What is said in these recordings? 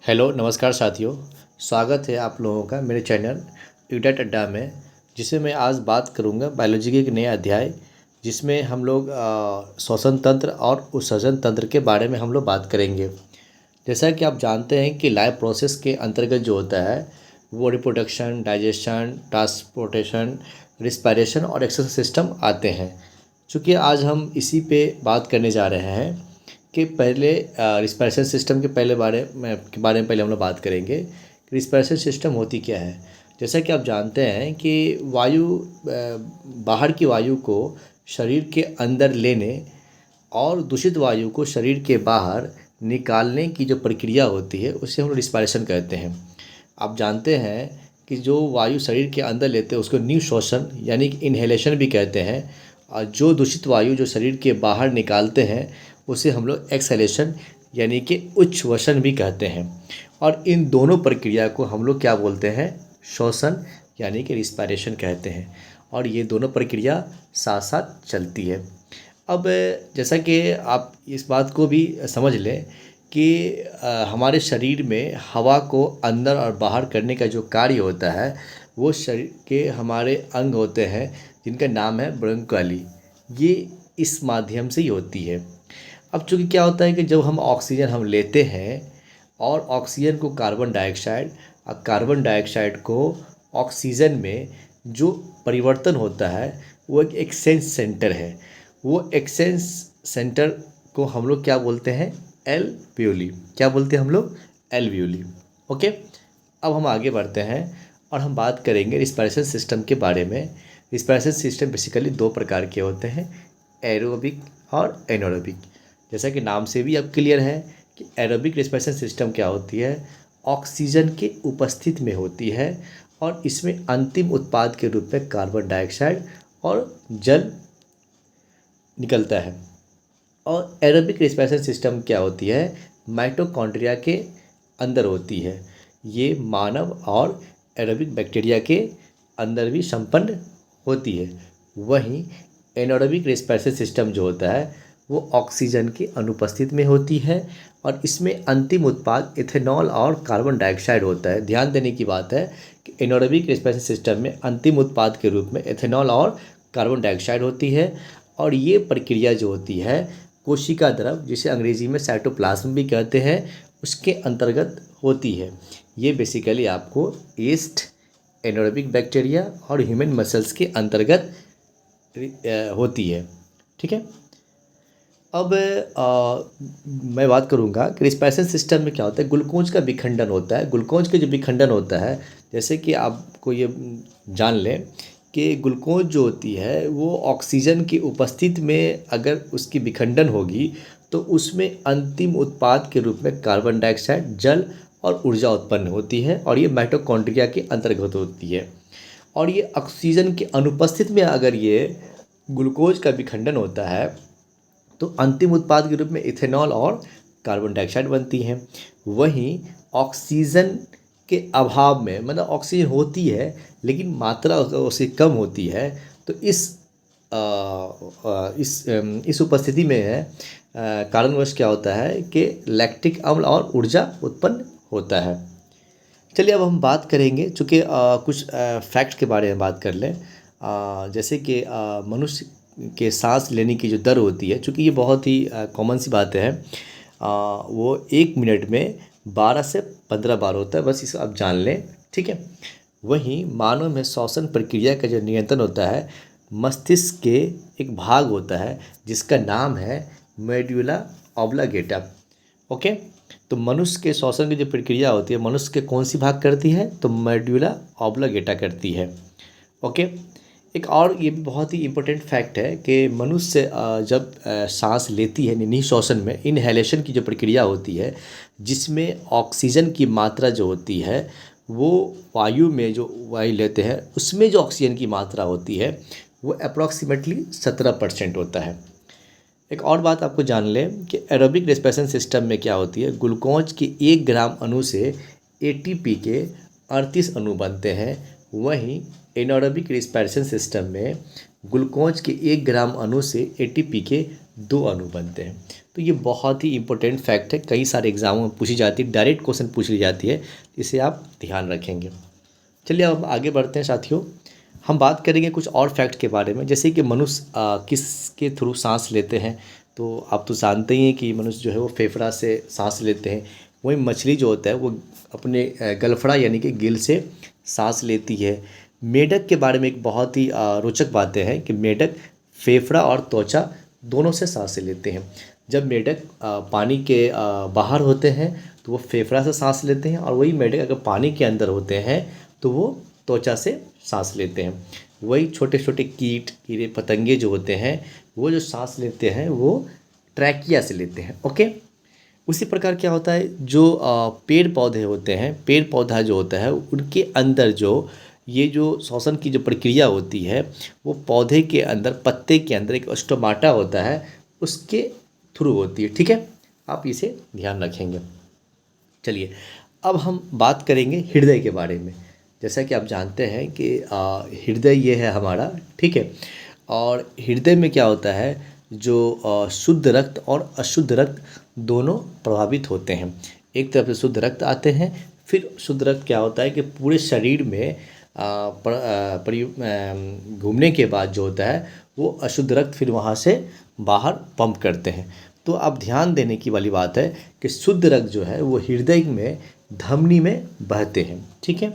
Hello नमस्कार साथियों। स्वागत है आप लोगों का मेरे चैनल ईडट अड्डा में, जिसमें मैं आज बात करूंगा बायोलॉजी के एक नए अध्याय, जिसमें हम लोग श्वसन तंत्र और उत्सर्जन तंत्र के बारे में हम लोग बात करेंगे। जैसा कि आप जानते हैं कि लाइफ प्रोसेस के अंतर्गत जो होता है वो रिप्रोडक्शन, डाइजेशन, ट्रांसपोर्टेशन, रिस्पायरेशन और एक्सक्रीशन सिस्टम आते हैं। चूँकि आज हम इसी पे बात करने जा रहे हैं कि पहले रिस्पायरेशन सिस्टम के बारे में पहले हम लोग बात करेंगे। रिस्पायरेशन सिस्टम होती क्या है। जैसा कि आप जानते हैं कि बाहर की वायु को शरीर के अंदर लेने और दूषित वायु को शरीर के बाहर निकालने की जो प्रक्रिया होती है उसे हम लोग रिस्पायरेशन कहते हैं। आप जानते हैं कि जो वायु शरीर के अंदर लेते हैं उसको निःश्वासन यानी कि इन्हेलेशन भी कहते हैं, और जो दूषित वायु जो शरीर के बाहर निकालते हैं उसे हम लोग एक्सहेलेशन यानी कि उच्छ्वसन भी कहते हैं। और इन दोनों प्रक्रिया को हम लोग क्या बोलते हैं, श्वसन यानी कि रिस्पायरेशन कहते हैं। और ये दोनों प्रक्रिया साथ साथ चलती है। अब जैसा कि आप इस बात को भी समझ लें कि हमारे शरीर में हवा को अंदर और बाहर करने का जो कार्य होता है वो शरीर के हमारे अंग होते हैं जिनका नाम है ब्रोंकाली। ये इस माध्यम से ही होती है। अब चूँकि क्या होता है कि जब हम लेते हैं और ऑक्सीजन को कार्बन डाइऑक्साइड और कार्बन डाइऑक्साइड को ऑक्सीजन में जो परिवर्तन होता है वो एक एक्सचेंज सेंटर है। वो एक्सचेंज सेंटर को हम लोग क्या बोलते हैं, एल्वियोली। क्या बोलते हैं हम लोग, एल्वियोली। ओके, अब हम आगे बढ़ते हैं और हम बात करेंगे रिस्पायरेशन सिस्टम के बारे में। रिस्पायरेशन सिस्टम बेसिकली दो प्रकार के होते हैं, एरोबिक और एनारोबिक। जैसा कि नाम से भी अब क्लियर है कि एरोबिक रिस्पायरेशन सिस्टम क्या होती है, ऑक्सीजन के उपस्थिति में होती है और इसमें अंतिम उत्पाद के रूप में कार्बन डाइऑक्साइड और जल निकलता है। और एरोबिक रिस्पायरेशन सिस्टम क्या होती है, माइटोकॉन्ड्रिया के अंदर होती है। ये मानव और एरोबिक बैक्टीरिया के अंदर भी संपन्न होती है। वहीं एनारोबिक रेस्पिरेशन सिस्टम जो होता है वो ऑक्सीजन की अनुपस्थिति में होती है और इसमें अंतिम उत्पाद इथेनॉल और कार्बन डाइऑक्साइड होता है। ध्यान देने की बात है कि एनारोबिक रेस्पिरेशन सिस्टम में अंतिम उत्पाद के रूप में इथेनॉल और कार्बन डाइऑक्साइड होती है। और ये प्रक्रिया जो होती है कोशिका द्रव, जिसे अंग्रेजी में साइटोप्लाज्म भी कहते हैं, उसके अंतर्गत होती है। ये बेसिकली आपको ईस्ट, एनारोबिक बैक्टीरिया और ह्यूमन मसल्स के अंतर्गत होती है। ठीक है। अब मैं बात करूंगा कि रिस्पायरेशन सिस्टम में क्या होता है, ग्लूकोज का विखंडन होता है। ग्लूकोज का जो विखंडन होता है, जैसे कि आपको ये जान लें कि ग्लूकोज जो होती है वो ऑक्सीजन की उपस्थिति में अगर उसकी विखंडन होगी तो उसमें अंतिम उत्पाद के रूप में कार्बन डाइऑक्साइड, जल और ऊर्जा उत्पन्न होती है और ये माइटोकॉन्ड्रिया के अंतर्गत होती है। और ये ऑक्सीजन की अनुपस्थिति में अगर ये ग्लूकोज का विखंडन होता है तो अंतिम उत्पाद के रूप में इथेनॉल और कार्बन डाइऑक्साइड बनती हैं। वहीं ऑक्सीजन के अभाव में, मतलब ऑक्सीजन होती है लेकिन मात्रा उससे कम होती है, तो इस उपस्थिति में है कारणवश क्या होता है कि लैक्टिक अम्ल और ऊर्जा उत्पन्न होता है। चलिए अब हम बात करेंगे, चूँकि कुछ फैक्ट के बारे में बात कर लें। जैसे कि मनुष्य के सांस लेने की जो दर होती है, चूँकि ये बहुत ही कॉमन सी बात है, वो 1 मिनट में 12 से 15 बार होता है, बस इसे आप जान लें। ठीक है। वहीं मानव में श्वसन प्रक्रिया का जो नियंत्रण होता है मस्तिष्क के एक भाग होता है जिसका नाम है मेडुला ऑब्लांगेटा। ओके, तो मनुष्य के श्वसन की जो प्रक्रिया होती है मनुष्य के कौन सी भाग करती है, तो मेडुला ऑब्लांगेटा करती है। ओके, एक और ये भी बहुत ही इम्पोर्टेंट फैक्ट है कि मनुष्य जब सांस लेती है निःश्वासन में, इनहेलेशन की जो प्रक्रिया होती है जिसमें ऑक्सीजन की मात्रा जो होती है वो वायु में जो वायु लेते हैं उसमें जो ऑक्सीजन की मात्रा होती है वो अप्रॉक्सीमेटली 17% होता है। एक और बात आपको जान लें कि एरोबिक रेस्पिरेशन सिस्टम में क्या होती है, ग्लूकोज के 1 ग्राम अणु से एटीपी के 38 अणु बनते हैं। वहीं एनारोबिक रेस्पिरेशन सिस्टम में ग्लूकोज के 1 ग्राम अणु से एटीपी के 2 अणु बनते हैं। तो ये बहुत ही इंपॉर्टेंट फैक्ट है, कई सारे एग्जामों में पूछी जाती है, डायरेक्ट क्वेश्चन पूछ ली जाती है, इसे आप ध्यान रखेंगे। चलिए अब आगे बढ़ते हैं साथियों। हम बात करेंगे कुछ और फैक्ट के बारे में, जैसे कि मनुष्य किसके थ्रू सांस लेते हैं। तो आप तो जानते ही हैं कि मनुष्य जो है वो फेफड़ा से सांस लेते हैं। वही मछली जो होता है वो अपने गलफड़ा यानी कि गिल से सांस लेती है। मेढक के बारे में एक बहुत ही रोचक बातें हैं कि मेढक फेफड़ा और त्वचा दोनों से सांसें लेते हैं। जब मेढक पानी के बाहर होते हैं तो वो फेफड़ा से सांस लेते हैं, और वही मेढक अगर पानी के अंदर होते हैं तो वो त्वचा से सांस लेते हैं। वही छोटे छोटे कीट कीड़े पतंगे जो होते हैं वो जो सांस लेते हैं वो ट्रैकिया से लेते हैं। ओके, उसी प्रकार क्या होता है, जो पेड़ पौधे होते हैं, पेड़ पौधा जो होता है उनके अंदर जो ये जो श्वसन की जो प्रक्रिया होती है वो पौधे के अंदर, पत्ते के अंदर एक स्टोमाटा होता है, उसके थ्रू होती है। ठीक है, आप इसे ध्यान रखेंगे। चलिए अब हम बात करेंगे हृदय के बारे में। जैसा कि आप जानते हैं कि हृदय ये है हमारा, ठीक है। और हृदय में क्या होता है, जो शुद्ध रक्त और अशुद्ध रक्त दोनों प्रभावित होते हैं। एक तरफ से शुद्ध रक्त आते हैं, फिर शुद्ध रक्त क्या होता है कि पूरे शरीर में घूमने के बाद जो होता है वो अशुद्ध रक्त फिर वहाँ से बाहर पंप करते हैं। तो आप ध्यान देने की वाली बात है कि शुद्ध रक्त जो है वो हृदय में धमनी में बहते हैं, ठीक है।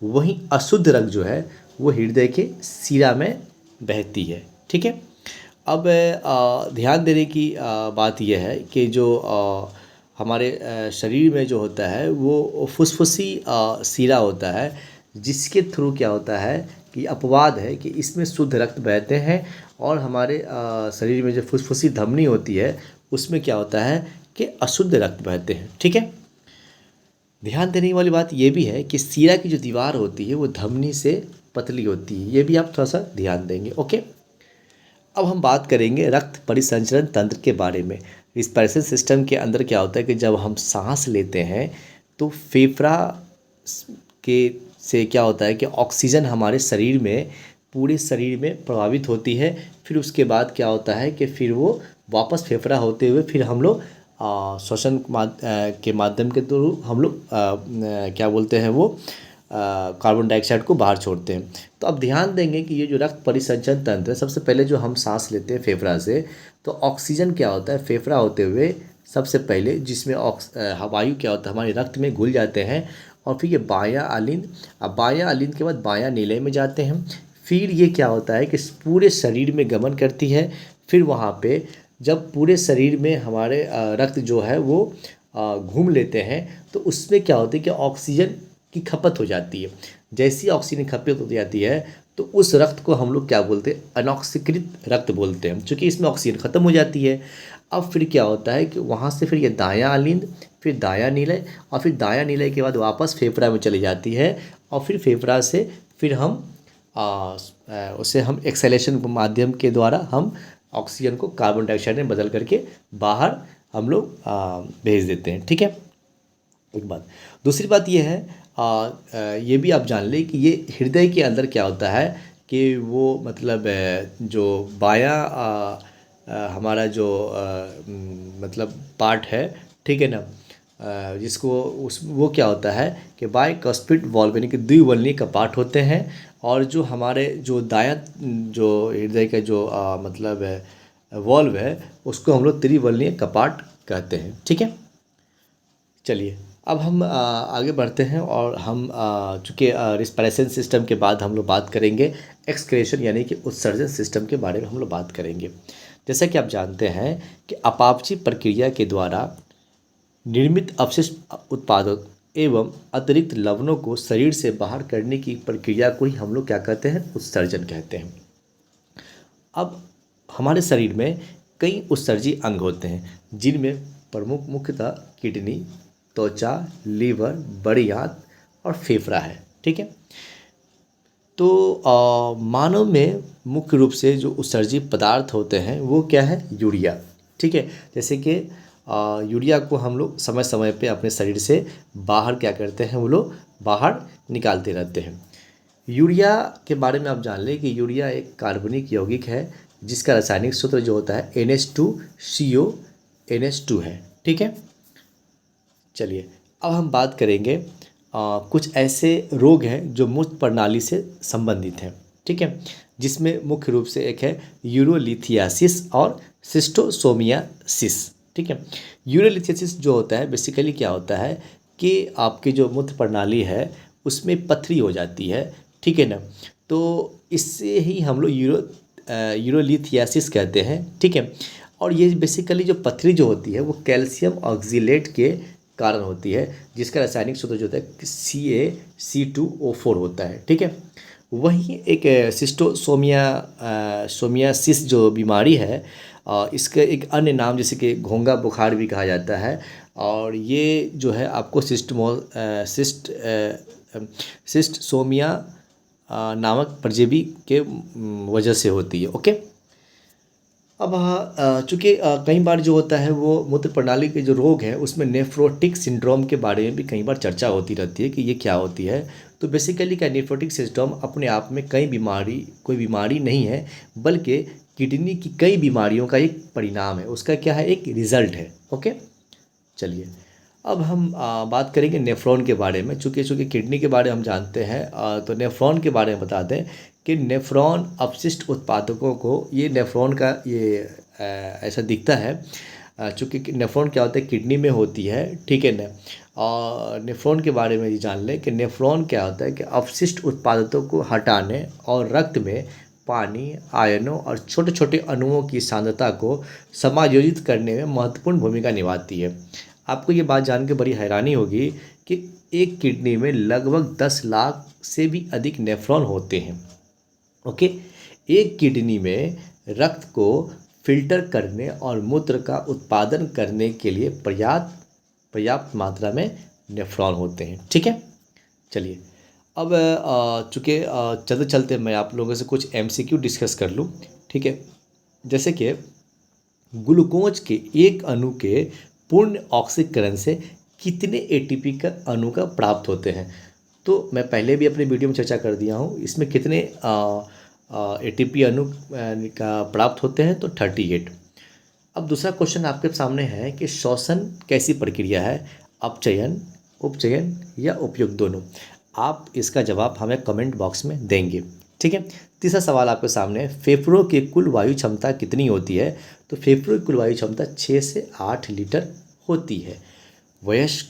वहीं अशुद्ध रक्त जो है वो हृदय के शिरा में बहती है, ठीक है। अब ध्यान देने की बात यह है कि जो हमारे शरीर में जो होता है वो फुसफुसी शिरा होता है, जिसके थ्रू क्या होता है कि अपवाद है कि इसमें शुद्ध रक्त बहते हैं, और हमारे शरीर में जो फुसफुसी धमनी होती है उसमें क्या होता है कि अशुद्ध रक्त बहते हैं, ठीक है। ध्यान देने वाली बात यह भी है कि शिरा की जो दीवार होती है वो धमनी से पतली होती है, ये भी आप थोड़ा सा ध्यान देंगे। ओके, अब हम बात करेंगे रक्त परिसंचरण तंत्र के बारे में। रिस्पिरेशन सिस्टम के अंदर क्या होता है कि जब हम सांस लेते हैं तो फेफड़ा के से क्या होता है कि ऑक्सीजन हमारे शरीर में, पूरे शरीर में प्रभावित होती है। फिर उसके बाद क्या होता है कि फिर वो वापस फेफड़ा होते हुए फिर हम लोग श्वसन के माध्यम के थ्रू हम लोग क्या बोलते हैं वो कार्बन डाइऑक्साइड को बाहर छोड़ते हैं। तो अब ध्यान देंगे कि ये जो रक्त परिसंचरण तंत्र है, सबसे पहले जो हम सांस लेते हैं फेफड़ा से, तो ऑक्सीजन क्या होता है फेफड़ा होते हुए सबसे पहले, जिसमें वायु क्या होता है हमारे रक्त में घुल जाते हैं, और फिर ये बायां आलिंद, अब बायां आलिंद के बाद बायां नीले में जाते हैं। फिर ये क्या होता है कि पूरे शरीर में गमन करती है। फिर वहाँ पे जब पूरे शरीर में हमारे रक्त जो है वो घूम लेते हैं, तो उसमें क्या होता है कि ऑक्सीजन की खपत हो जाती है। जैसी ऑक्सीजन खपत हो जाती है तो उस रक्त को हम लोग क्या बोलते हैं, अनॉक्सीकृत रक्त बोलते हैं, क्योंकि इसमें ऑक्सीजन ख़त्म हो जाती है। अब फिर क्या होता है कि वहाँ से फिर ये दायां आलिंद, फिर दायां नीलय, और फिर दायां नीलय के बाद वापस फेफड़ा में चली जाती है, और फिर फेफड़ा से फिर हम उसे हम एक्सेलेशन के माध्यम के द्वारा हम ऑक्सीजन को कार्बन डाइऑक्साइड में बदल करके बाहर हम लोग भेज देते हैं, ठीक है। एक बात, दूसरी बात ये है, ये भी आप जान लें कि ये हृदय के अंदर क्या होता है कि वो मतलब जो हमारा जो मतलब पार्ट है, ठीक है ना, जिसको उस वो क्या होता है कि बाइकस्पिड वॉल्व यानी कि द्विवल्नी कपाट होते हैं, और जो हमारे जो दायां जो हृदय का जो मतलब वॉल्व है उसको हम लोग त्रिवल्नीय कपाट कहते हैं, ठीक है। चलिए अब हम आगे बढ़ते हैं, और हम चूँकि रिस्पिरेशन सिस्टम के बाद हम लोग बात करेंगे एक्सक्रेशन यानी कि उत्सर्जन सिस्टम के बारे में हम लोग बात करेंगे। जैसा कि आप जानते हैं कि अपापची प्रक्रिया के द्वारा निर्मित अपशिष्ट उत्पादों एवं अतिरिक्त लवणों को शरीर से बाहर करने की प्रक्रिया को ही हम लोग क्या कहते हैं, उत्सर्जन कहते हैं। अब हमारे शरीर में कई उत्सर्जी अंग होते हैं, जिनमें प्रमुख मुख्यतः किडनी, त्वचा, लीवर, बड़ी आंत और फेफड़ा है, ठीक है। तो मानव में मुख्य रूप से जो उत्सर्जी पदार्थ होते हैं वो क्या है, यूरिया, ठीक है। जैसे कि यूरिया को हम लोग समय समय पे अपने शरीर से बाहर क्या करते हैं, वो लोग बाहर निकालते रहते हैं। यूरिया के बारे में आप जान लें कि यूरिया एक कार्बनिक यौगिक है, जिसका रासायनिक सूत्र जो होता है NH2CO NH2 है। ठीक है, चलिए अब हम बात करेंगे कुछ ऐसे रोग हैं जो मूत्र प्रणाली से संबंधित हैं। ठीक है, जिसमें मुख्य रूप से एक है यूरोलिथियासिस और सिस्टोसोमियासिस। ठीक है, यूरोलिथियासिस जो होता है बेसिकली क्या होता है कि आपकी जो मूत्र प्रणाली है उसमें पथरी हो जाती है। ठीक है ना, तो इससे ही हम लोग यूरोलिथियासिस कहते हैं। ठीक है, और ये बेसिकली जो पथरी जो होती है वो कैल्शियम ऑक्सीलेट के कारण होती है, जिसका रासायनिक सूत्र जो होता है CaC2O4 होता है। ठीक है, वहीं एक सोमियासिस जो बीमारी है इसका एक अन्य नाम जैसे कि घोंघा बुखार भी कहा जाता है, और ये जो है आपको सिस्ट सोमिया नामक परजीवी के वजह से होती है। ओके, अब चूँकि कई बार जो होता है वो मूत्र प्रणाली के जो रोग हैं उसमें नेफ्रोटिक सिंड्रोम के बारे में भी कई बार चर्चा होती रहती है कि ये क्या होती है। तो बेसिकली क्या, नेफ्रोटिक सिंड्रोम अपने आप में कोई बीमारी नहीं है, बल्कि किडनी की कई बीमारियों का एक परिणाम है, उसका क्या है, एक रिजल्ट है। ओके, चलिए अब हम बात करेंगे नेफ्रॉन के बारे में। चूँकि किडनी के बारे में हम जानते हैं, तो नेफ्रॉन के बारे में बता दें कि नेफ्रॉन अपशिष्ट उत्पादकों को, ये नेफ्रॉन का ये ऐसा दिखता है चूँकि नेफ्रॉन क्या होता है किडनी में होती है। ठीक है ना, और नेफ्रॉन के बारे में ये जान लें कि नेफ्रॉन क्या होता है कि अपशिष्ट उत्पादकों को हटाने और रक्त में पानी, आयनों और छोटे छोटे अणुओं की सांद्रता को समायोजित करने में महत्वपूर्ण भूमिका निभाती है। आपको ये बात जान के बड़ी हैरानी होगी कि एक किडनी में लगभग 10 लाख से भी अधिक नेफ्रॉन होते हैं। ओके, एक किडनी में रक्त को फिल्टर करने और मूत्र का उत्पादन करने के लिए पर्याप्त मात्रा में नेफ्रॉन होते हैं। ठीक है, चलिए अब चूँकि चलते चलते मैं आप लोगों से कुछ MCQ डिस्कस कर लूँ। ठीक है, जैसे कि ग्लूकोज के एक अणु के पूर्ण ऑक्सीकरण से कितने ATP का अणु का प्राप्त होते हैं। तो मैं पहले भी अपने वीडियो में चर्चा कर दिया हूँ, इसमें कितने ATP अणु का प्राप्त होते हैं, तो 38। अब दूसरा क्वेश्चन आपके सामने है कि श्वसन कैसी प्रक्रिया है, अपचयन, उपचयन या उपयोग दोनों। आप इसका जवाब हमें कमेंट बॉक्स में देंगे। ठीक है, तीसरा सवाल आपके सामने है, फेफड़ों की कुल वायु क्षमता कितनी होती है। तो फेफड़ों की कुल वायु क्षमता 6 से 8 लीटर होती है। वयस्क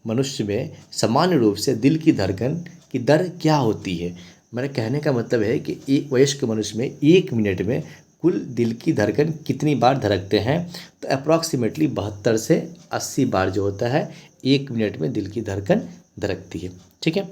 मनुष्य में सामान्य रूप से दिल की धड़कन की दर क्या होती है। मेरे कहने का मतलब है कि एक वयस्क मनुष्य में 1 मिनट में कुल दिल की धड़कन कितनी बार धड़कते हैं। तो अप्रॉक्सीमेटली 72 से 80 बार जो होता है 1 मिनट में दिल की धड़कन धड़कती है। ठीक है,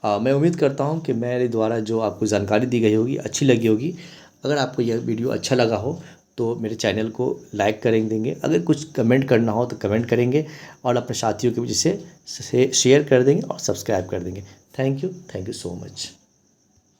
मैं उम्मीद करता हूं कि मेरे द्वारा जो आपको जानकारी दी गई होगी अच्छी लगी होगी। अगर आपको यह वीडियो अच्छा लगा हो तो मेरे चैनल को लाइक करें देंगे, अगर कुछ कमेंट करना हो तो कमेंट करेंगे, और अपने साथियों के बीच से शेयर कर देंगे और सब्सक्राइब कर देंगे। Thank you so much.